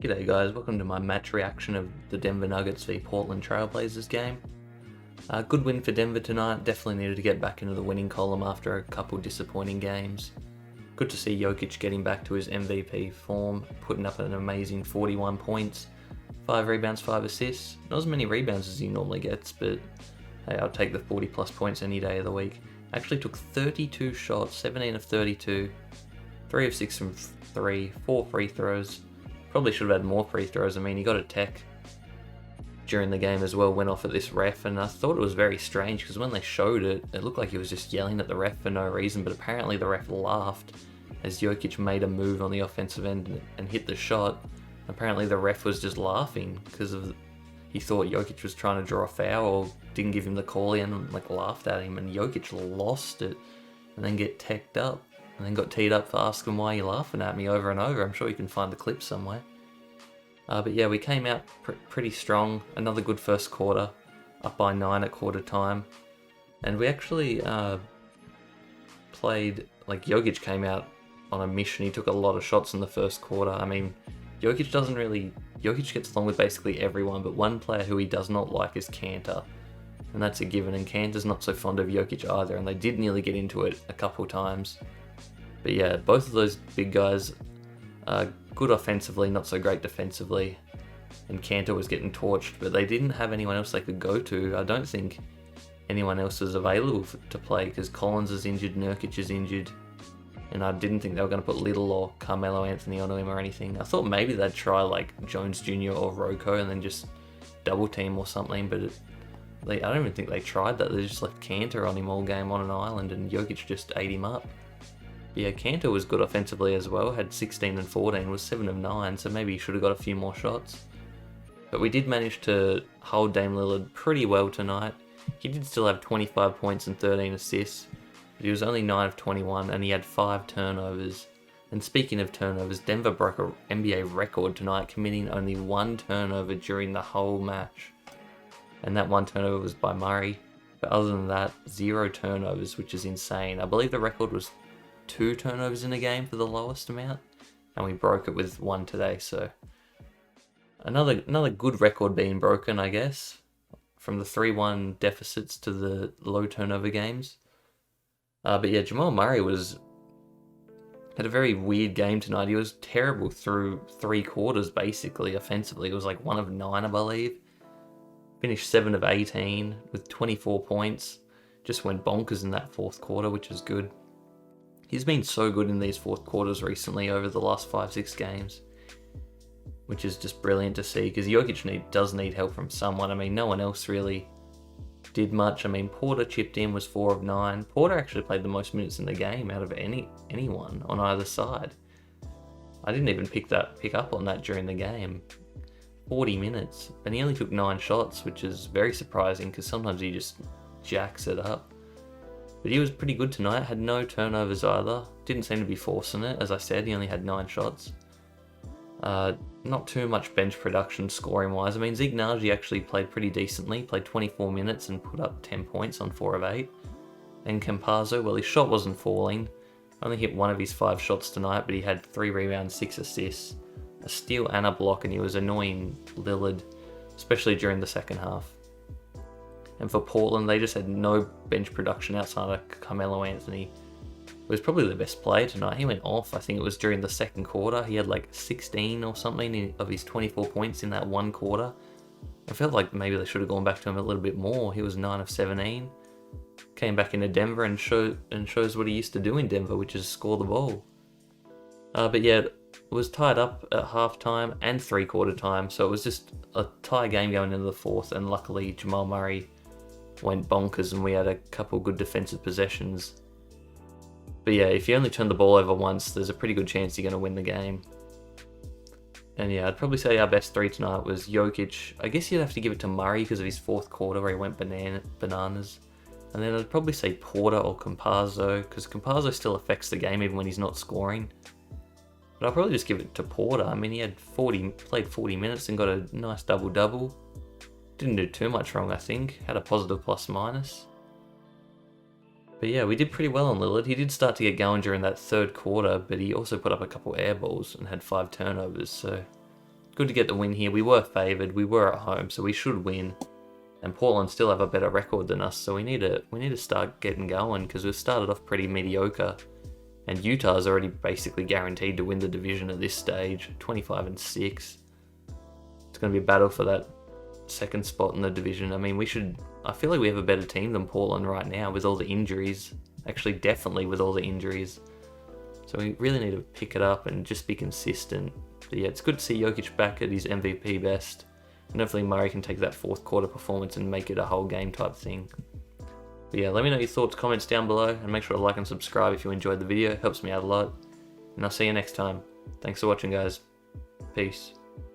G'day guys, welcome to my match reaction of the Denver Nuggets v Portland Trailblazers game. Good win for Denver tonight, definitely needed to get back into the winning column after a couple disappointing games. Good to see Jokic getting back to his MVP form, putting up an amazing 41 points, 5 rebounds, 5 assists. Not as many rebounds as he normally gets, but hey, I'll take the 40 plus points any day of the week. Actually took 32 shots, 17 of 32, 3 of 6 from 3, 4 free throws. Probably should have had more free throws. I mean, he got a tech during the game as well, went off at this ref, and I thought it was very strange because when they showed it, it looked like he was just yelling at the ref for no reason, but apparently the ref laughed as Jokic made a move on the offensive end and hit the shot. Apparently the ref was just laughing because he thought Jokic was trying to draw a foul or didn't give him the call and laughed at him, and Jokic lost it and then get teched up. And then got teed up for asking why you're laughing at me over and over. I'm sure you can find the clip somewhere. But yeah, we came out pretty strong. Another good first quarter, up by 9 at quarter time. And we actually played, Jokic came out on a mission. He took a lot of shots in the first quarter. I mean, Jokic gets along with basically everyone, but one player who he does not like is Kanter. And that's a given, and Kanter's not so fond of Jokic either, and they did nearly get into it a couple times. But yeah, both of those big guys are good offensively, not so great defensively. And Kanter was getting torched, but they didn't have anyone else they could go to. I don't think anyone else is available to play because Collins is injured, Nurkic is injured. And I didn't think they were going to put Little or Carmelo Anthony on him or anything. I thought maybe they'd try Jones Jr. or Rocco and then just double team or something, but I don't even think they tried that. They just left Kanter on him all game on an island and Jokic just ate him up. Yeah, Kanter was good offensively as well, had 16 and 14, was 7 of 9, so maybe he should have got a few more shots. But we did manage to hold Dame Lillard pretty well tonight. He did still have 25 points and 13 assists, but he was only 9 of 21 and he had 5 turnovers. And speaking of turnovers, Denver broke an NBA record tonight, committing only 1 turnover during the whole match. And that 1 turnover was by Murray. But other than that, 0 turnovers, which is insane. I believe the record was 2 turnovers in a game for the lowest amount, and we broke it with 1 today, so another good record being broken, I guess, from the 3-1 deficits to the low turnover games. But yeah, Jamal Murray had a very weird game tonight. He was terrible through 3 quarters, basically, offensively. It was 1 of 9, I believe. Finished 7 of 18 with 24 points. Just went bonkers in that 4th quarter, which is good. He's been so good in these 4th quarters recently over the last 5-6 games, which is just brilliant to see because Jokic does need help from someone. I mean, no one else really did much. I mean, Porter chipped in, was 4 of 9. Porter actually played the most minutes in the game out of anyone on either side. I didn't even pick up on that during the game. 40 minutes, and he only took 9 shots, which is very surprising because sometimes he just jacks it up. But he was pretty good tonight, had no turnovers either. Didn't seem to be forcing it, as I said, he only had 9 shots. Not too much bench production scoring-wise. I mean, Zeke Nnaji actually played pretty decently, played 24 minutes and put up 10 points on 4 of 8. And Campazzo, well, his shot wasn't falling. Only hit 1 of his 5 shots tonight, but he had 3 rebounds, 6 assists, a steal and a block, and he was annoying Lillard, especially during the second half. And for Portland, they just had no bench production outside of Carmelo Anthony. He was probably the best player tonight. He went off, I think it was during the second quarter. He had 16 or something of his 24 points in that 1 quarter. I felt like maybe they should have gone back to him a little bit more. He was 9 of 17. Came back into Denver and shows what he used to do in Denver, which is score the ball. But yeah, it was tied up at halftime and 3-quarter time, so it was just a tie game going into the 4th, and luckily Jamal Murray went bonkers and we had a couple good defensive possessions. But yeah, if you only turn the ball over once, there's a pretty good chance you're going to win the game. And yeah, I'd probably say our best 3 tonight was Jokic. I guess you'd have to give it to Murray because of his 4th quarter where he went bananas. And then I'd probably say Porter or Campazzo because Campazzo still affects the game even when he's not scoring. But I'll probably just give it to Porter. I mean, he had played 40 minutes and got a nice double-double. Didn't do too much wrong, I think. Had a positive plus-minus. But yeah, we did pretty well on Lillard. He did start to get going during that 3rd quarter, but he also put up a couple air balls and had 5 turnovers, so good to get the win here. We were favoured, we were at home, so we should win. And Portland still have a better record than us, so we need to start getting going because we've started off pretty mediocre. And Utah's already basically guaranteed to win the division at this stage, 25-6. It's going to be a battle for that second spot in the division. I mean, I feel like we have a better team than Portland right now with all the injuries. Actually, definitely with all the injuries. So we really need to pick it up and just be consistent. But yeah, it's good to see Jokic back at his MVP best. And hopefully Murray can take that fourth quarter performance and make it a whole game type thing. But yeah, let me know your thoughts, comments down below, and make sure to like and subscribe if you enjoyed the video. It helps me out a lot. And I'll see you next time. Thanks for watching, guys. Peace.